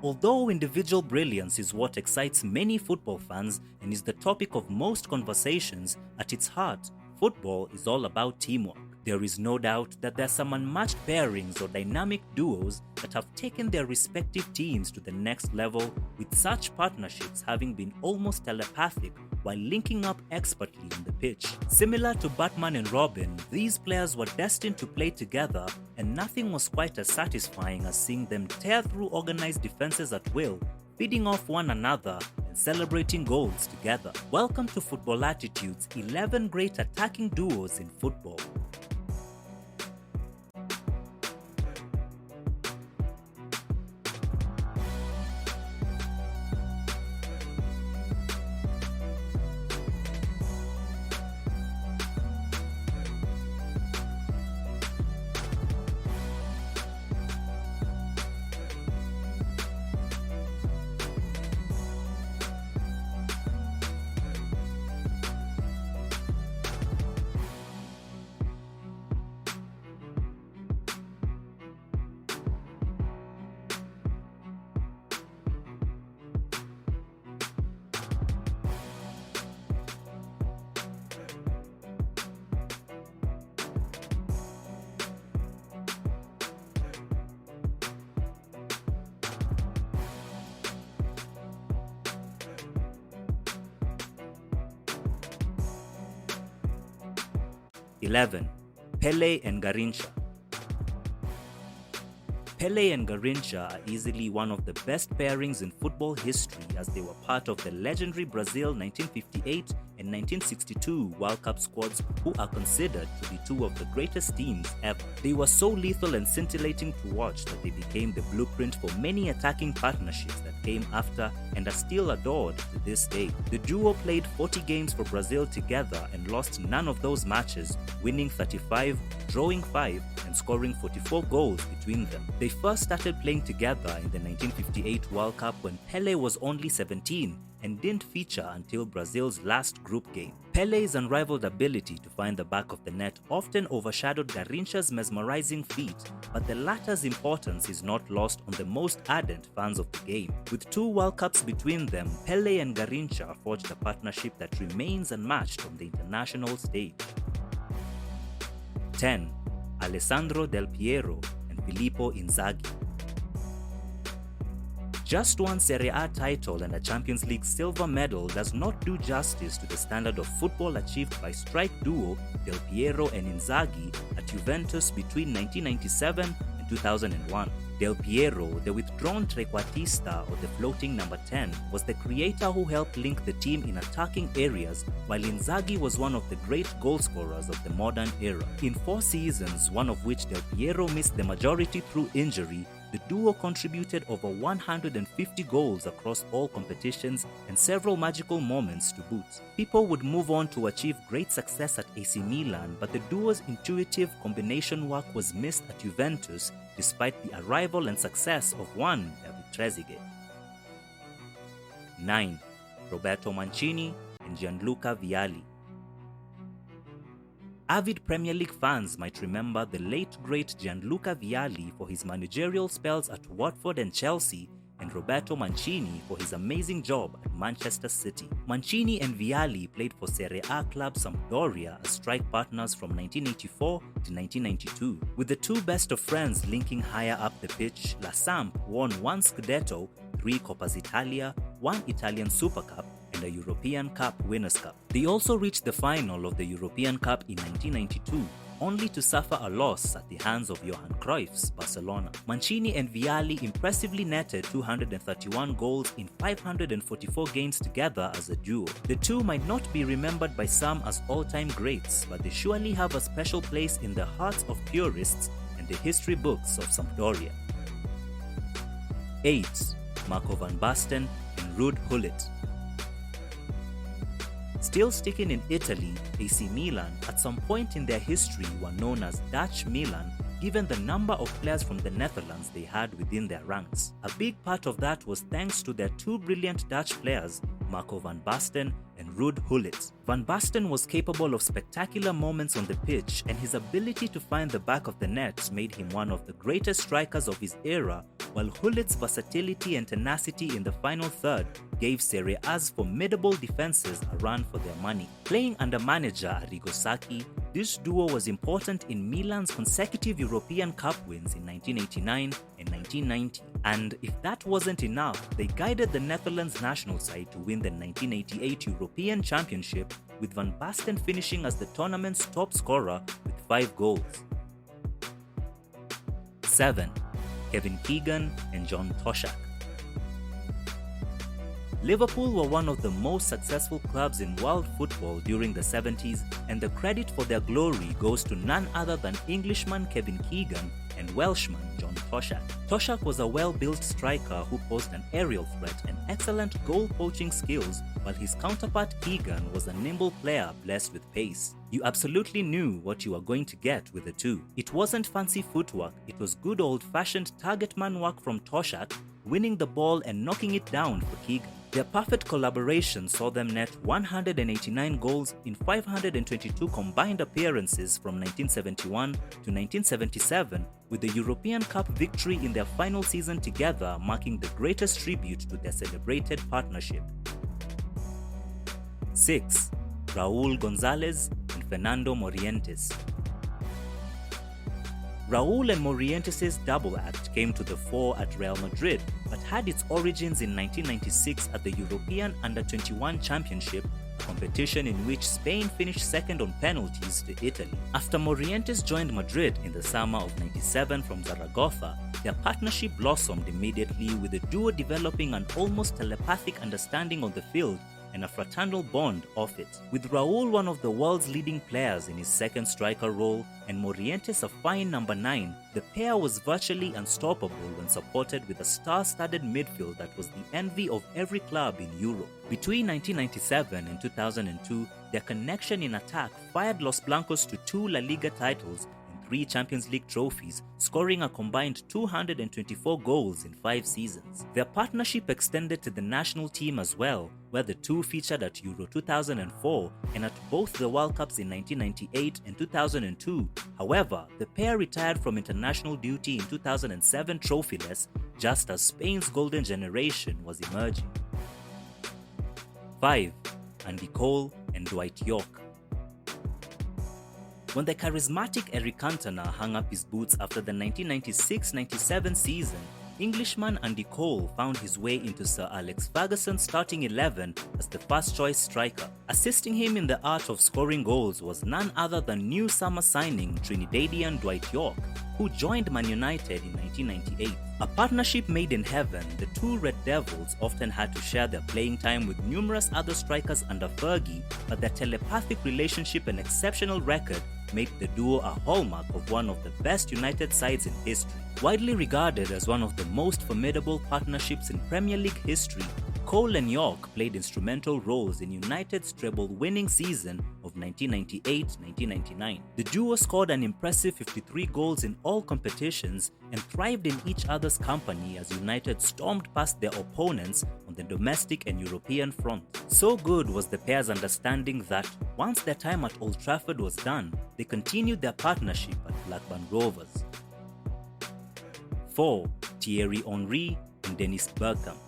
Although individual brilliance is what excites many football fans and is the topic of most conversations, at its heart, football is all about teamwork. There is no doubt that there are some unmatched pairings or dynamic duos that have taken their respective teams to the next level, with such partnerships having been almost telepathic while linking up expertly on the pitch. Similar to Batman and Robin, these players were destined to play together, and nothing was quite as satisfying as seeing them tear through organized defenses at will, feeding off one another and celebrating goals together. Welcome to Football Attitude's 11 great attacking duos in football. (11) Pele and Garrincha. Pele and Garrincha are easily one of the best pairings in football history, as they were part of the legendary Brazil 1958 and 1962 World Cup squads, who are considered to be two of the greatest teams ever. They were so lethal and scintillating to watch that they became the blueprint for many attacking partnerships that came after and are still adored to this day. The duo played 40 games for Brazil together and lost none of those matches, winning 35, drawing 5, and scoring 44 goals between them. They first started playing together in the 1958 World Cup when Pele was only 17 and didn't feature until Brazil's last group game. Pele's unrivaled ability to find the back of the net often overshadowed Garrincha's mesmerizing feat, but the latter's importance is not lost on the most ardent fans of the game. With 2 World Cups between them, Pele and Garrincha forged a partnership that remains unmatched on the international stage. 10. Alessandro Del Piero and Filippo Inzaghi. Just one Serie A title and a Champions League silver medal does not do justice to the standard of football achieved by strike duo Del Piero and Inzaghi at Juventus between 1997 and 2001. Del Piero, the withdrawn trequartista or the floating number 10, was the creator who helped link the team in attacking areas, while Inzaghi was one of the great goal scorers of the modern era. In 4 seasons, one of which Del Piero missed the majority through injury, the duo contributed over 150 goals across all competitions and several magical moments to boot. People would move on to achieve great success at AC Milan, but the duo's intuitive combination work was missed at Juventus despite the arrival and success of one David Trezeguet. 9. Roberto Mancini and Gianluca Vialli. Avid Premier League fans might remember the late great Gianluca Vialli for his managerial spells at Watford and Chelsea, and Roberto Mancini for his amazing job at Manchester City. Mancini and Vialli played for Serie A club Sampdoria as strike partners from 1984 to 1992. With the two best of friends linking higher up the pitch, La Samp won 1 Scudetto, 3 Coppas Italia, 1 Italian Super Cup, and a European Cup Winners' Cup. They also reached the final of the European Cup in 1992, only to suffer a loss at the hands of Johan Cruyff's Barcelona. Mancini and Vialli impressively netted 231 goals in 544 games together as a duo. The two might not be remembered by some as all-time greats, but they surely have a special place in the hearts of purists and the history books of Sampdoria. 8. Marco van Basten and Ruud Gullit. Still sticking in Italy, AC Milan at some point in their history were known as Dutch Milan, given the number of players from the Netherlands they had within their ranks. A big part of that was thanks to their 2 brilliant Dutch players, Marco van Basten and Ruud Gullit. Van Basten was capable of spectacular moments on the pitch, and his ability to find the back of the net made him one of the greatest strikers of his era, while Hullit's versatility and tenacity in the final third gave Serie A's formidable defenses a run for their money. Playing under manager Arrigo Sacchi, this duo was important in Milan's consecutive European Cup wins in 1989 and 1990. And if that wasn't enough, they guided the Netherlands national side to win the 1988 European Championship, with Van Basten finishing as the tournament's top scorer with 5 goals. 7. Kevin Keegan and John Toshak. Liverpool were one of the most successful clubs in world football during the 70s, and the credit for their glory goes to none other than Englishman Kevin Keegan and Welshman John Toshak. Toshak was a well-built striker who posed an aerial threat and excellent goal-poaching skills, while his counterpart Keegan was a nimble player blessed with pace. You absolutely knew what you were going to get with the two. It wasn't fancy footwork, it was good old-fashioned target man work from Toshak, winning the ball and knocking it down for Keegan. Their perfect collaboration saw them net 189 goals in 522 combined appearances from 1971 to 1977, with the European Cup victory in their final season together marking the greatest tribute to their celebrated partnership. 6. Raúl González and Fernando Morientes. Raúl and Morientes' double act came to the fore at Real Madrid, but had its origins in 1996 at the European Under-21 Championship, a competition in which Spain finished second on penalties to Italy. After Morientes joined Madrid in the summer of '97 from Zaragoza, their partnership blossomed immediately, with the duo developing an almost telepathic understanding on the field and a fraternal bond off it. With Raúl one of the world's leading players in his second striker role and Morientes a fine number 9, the pair was virtually unstoppable when supported with a star-studded midfield that was the envy of every club in Europe. Between 1997 and 2002, their connection in attack fired Los Blancos to 2 La Liga titles and 3 Champions League trophies, scoring a combined 224 goals in 5 seasons. Their partnership extended to the national team as well, where the two featured at Euro 2004 and at both the World Cups in 1998 and 2002. However, the pair retired from international duty in 2007 trophyless, just as Spain's golden generation was emerging. 5. Andy Cole and Dwight York. When the charismatic Eric Cantona hung up his boots after the 1996-97 season, Englishman Andy Cole found his way into Sir Alex Ferguson's starting 11 as the first-choice striker. Assisting him in the art of scoring goals was none other than new summer signing Trinidadian Dwight York, who joined Man United in 1998. A partnership made in heaven, the two Red Devils often had to share their playing time with numerous other strikers under Fergie, but their telepathic relationship and exceptional record made the duo a hallmark of one of the best United sides in history. Widely regarded as one of the most formidable partnerships in Premier League history, Cole and York played instrumental roles in United's treble-winning season of 1998-1999. The duo scored an impressive 53 goals in all competitions and thrived in each other's company as United stormed past their opponents on the domestic and European front. So good was the pair's understanding that once their time at Old Trafford was done, they continued their partnership at Blackburn Rovers. 4. Thierry Henry and Dennis Bergkamp.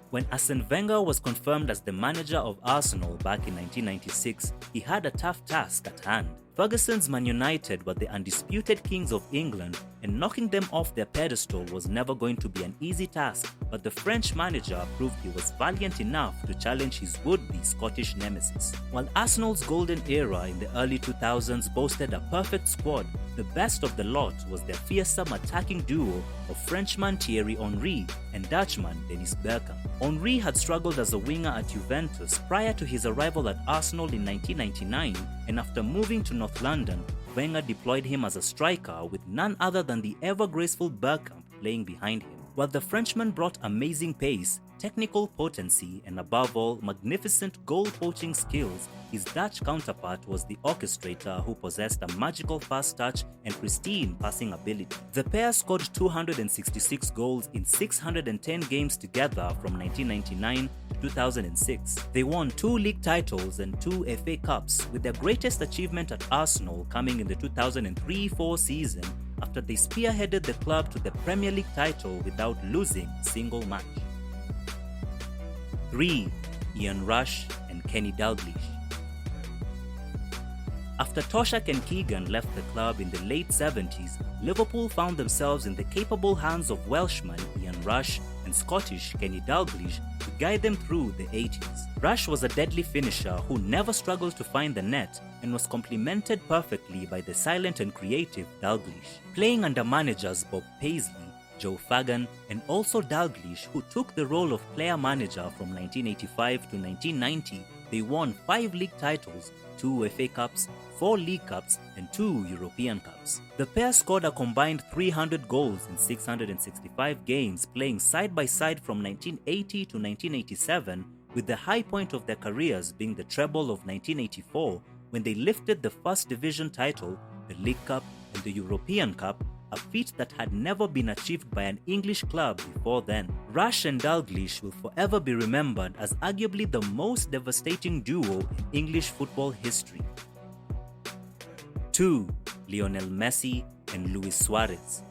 When Arsene Wenger was confirmed as the manager of Arsenal back in 1996, he had a tough task at hand. Ferguson's Man United were the undisputed kings of England, and knocking them off their pedestal was never going to be an easy task, but the French manager proved he was valiant enough to challenge his would-be Scottish nemesis. While Arsenal's golden era in the early 2000s boasted a perfect squad, the best of the lot was their fearsome attacking duo of Frenchman Thierry Henry and Dutchman Dennis Bergkamp. Henry had struggled as a winger at Juventus prior to his arrival at Arsenal in 1999, and after moving to North London, Wenger deployed him as a striker with none other than the ever-graceful Bergkamp playing behind him. While the Frenchman brought amazing pace, technical potency, and above all, magnificent goal-poaching skills, his Dutch counterpart was the orchestrator who possessed a magical fast touch and pristine passing ability. The pair scored 266 goals in 610 games together from 1999 to 2006. They won 2 league titles and 2 FA Cups, with their greatest achievement at Arsenal coming in the 2003-04 season, after they spearheaded the club to the Premier League title without losing a single match. 3. Ian Rush and Kenny Dalglish. After Toshak and Keegan left the club in the late 70s, Liverpool found themselves in the capable hands of Welshman Ian Rush and Scottish Kenny Dalglish to guide them through the 80s. Rush was a deadly finisher who never struggled to find the net and was complemented perfectly by the silent and creative Dalglish. Playing under managers Bob Paisley, Joe Fagan, and also Dalglish, who took the role of player manager from 1985 to 1990, they won 5 league titles, 2 FA Cups, 4 League Cups, and 2 European Cups. The pair scored a combined 300 goals in 665 games, playing side by side from 1980 to 1987, with the high point of their careers being the treble of 1984, when they lifted the First Division title, the League Cup, and the European Cup, a feat that had never been achieved by an English club before then. Rush and Dalglish will forever be remembered as arguably the most devastating duo in English football history. 2. Lionel Messi and Luis Suarez.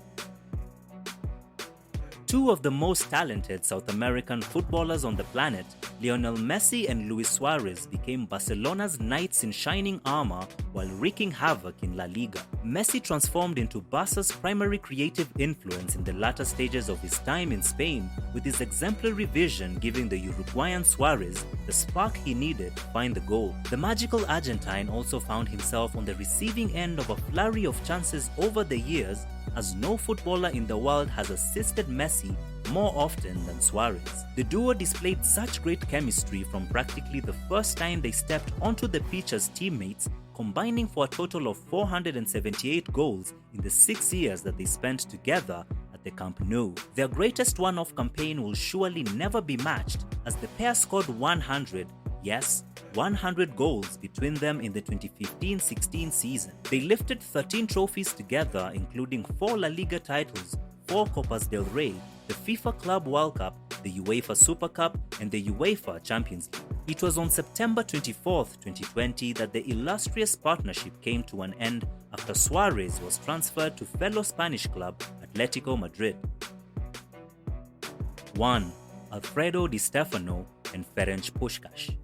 Two of the most talented South American footballers on the planet, Lionel Messi and Luis Suarez became Barcelona's knights in shining armor while wreaking havoc in La Liga. Messi transformed into Barca's primary creative influence in the latter stages of his time in Spain, with his exemplary vision giving the Uruguayan Suarez the spark he needed to find the goal. The magical Argentine also found himself on the receiving end of a flurry of chances over the years, as no footballer in the world has assisted Messi more often than Suarez. The duo displayed such great chemistry from practically the first time they stepped onto the pitch as teammates, combining for a total of 478 goals in the 6 years that they spent together at the Camp Nou. Their greatest one-off campaign will surely never be matched, as the pair scored 100 goals between them in the 2015-16 season. They lifted 13 trophies together, including 4 La Liga titles, 4 Copas del Rey, the FIFA Club World Cup, the UEFA Super Cup, and the UEFA Champions League. It was on September 24, 2020 that the illustrious partnership came to an end after Suarez was transferred to fellow Spanish club Atletico Madrid. 1. Alfredo Di Stefano and Ferenc Puskás.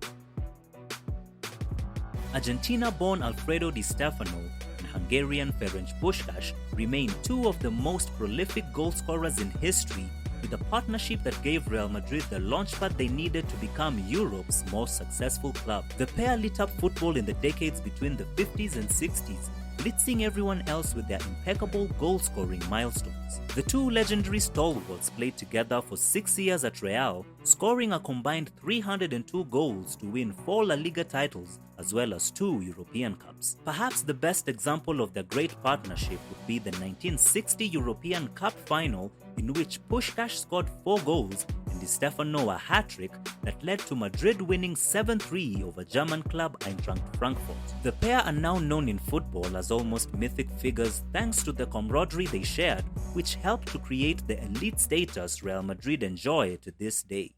Argentina-born Alfredo Di Stefano and Hungarian Ferenc Puskás remain two of the most prolific goal scorers in history, with a partnership that gave Real Madrid the launchpad they needed to become Europe's most successful club. The pair lit up football in the decades between the 50s and 60s, blitzing everyone else with their impeccable goal-scoring milestones. The two legendary stalwarts played together for 6 years at Real, scoring a combined 302 goals to win 4 La Liga titles as well as 2 European Cups. Perhaps the best example of their great partnership would be the 1960 European Cup final, in which Puskás scored 4 goals and Di Stefano a hat-trick that led to Madrid winning 7-3 over German club Eintracht Frankfurt. The pair are now known in football as almost mythic figures thanks to the camaraderie they shared, which helped to create the elite status Real Madrid enjoy to this day.